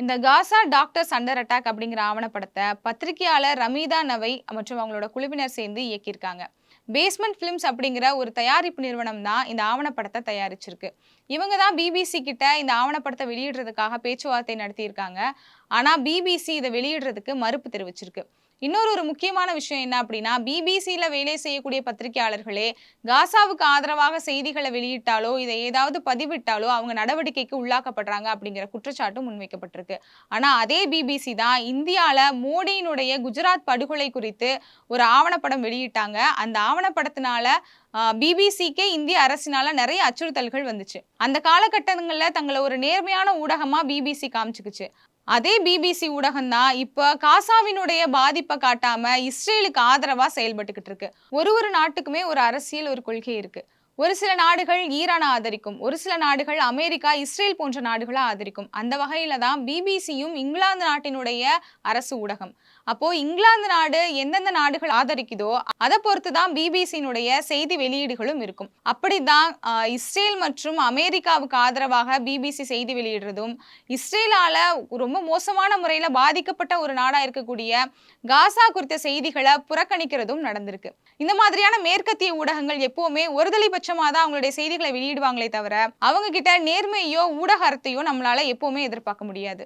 இந்த காசா doctors under attack அப்படிங்கிற ஆவணப்படத்தை பத்திரிகையாளர் ரமீதா நவை மற்றும் அவங்களோட குழுவினர் சேர்ந்து இயக்கியிருக்காங்க. பேஸ்மெண்ட் ஃபிலிம்ஸ் அப்படிங்கிற ஒரு தயாரிப்பு நிறுவனம் தான் இந்த ஆவணப்படத்தை தயாரிச்சிருக்கு. இவங்க தான் பிபிசி கிட்ட இந்த ஆவணப்படத்தை வெளியிடுறதுக்காக பேச்சுவார்த்தை நடத்தியிருக்காங்க. ஆனா பிபிசி இதை வெளியிடுறதுக்கு மறுப்பு தெரிவிச்சிருக்கு. இன்னொரு முக்கியமான விஷயம் என்ன அப்படின்னா, பிபிசியில வேலை செய்யக்கூடிய பத்திரிகையாளர்களே காசாவுக்கு ஆதரவாக செய்திகளை வெளியிட்டாலோ, இதை ஏதாவது பதிவிட்டாலோ அவங்க நடவடிக்கைக்கு உள்ளாக்கப்படுறாங்க அப்படிங்கிற குற்றச்சாட்டும் முன்வைக்கப்பட்டிருக்கு. ஆனா அதே பிபிசி தான் இந்தியால மோடியினுடைய குஜராத் படுகொலை குறித்து ஒரு ஆவணப்படம் வெளியிட்டாங்க. அந்த ஆவணப்படத்தினால பிபிசிக்கே இந்திய அரசினால நிறைய அச்சுறுத்தல்கள் வந்துச்சு. அந்த காலகட்டங்கள்ல தங்களை ஒரு நேர்மையான ஊடகமா பிபிசி காமிச்சுக்குச்சு. அதே பிபிசி ஊடகம் தான் இப்ப காசாவினுடைய பாதிப்பை காட்டாம இஸ்ரேலுக்கு ஆதரவா செயல்பட்டுக்கிட்டு இருக்கு. ஒரு நாட்டுக்குமே ஒரு அரசியல், ஒரு கொள்கை இருக்கு. ஒரு சில நாடுகள் ஈரானை ஆதரிக்கும், ஒரு சில நாடுகள் அமெரிக்கா, இஸ்ரேல் போன்ற நாடுகளை ஆதரிக்கும். அந்த வகையில தான் பிபிசியும் இங்கிலாந்து நாட்டினுடைய அரசு ஊடகம். அப்போ இங்கிலாந்து நாடு எந்தெந்த நாடுகள் ஆதரிக்குதோ அதை பொறுத்து தான் பிபிசியினுடைய செய்தி வெளியீடுகளும் இருக்கும். அப்படிதான் இஸ்ரேல் மற்றும் அமெரிக்காவுக்கு ஆதரவாக பிபிசி செய்தி வெளியிடுறதும், இஸ்ரேலால ரொம்ப மோசமான முறையில பாதிக்கப்பட்ட ஒரு நாடா இருக்கக்கூடிய காசா குறித்த செய்திகளை புறக்கணிக்கிறதும் நடந்திருக்கு. இந்த மாதிரியான மேற்கத்திய ஊடகங்கள் எப்பவுமே ஒருதலை பட்சமா தான் அவங்களுடைய செய்திகளை வெளியிடுவாங்களே தவிர, அவங்க கிட்ட நேர்மையோ ஊடக அறத்தையோ நம்மளால எப்பவுமே எதிர்பார்க்க முடியாது.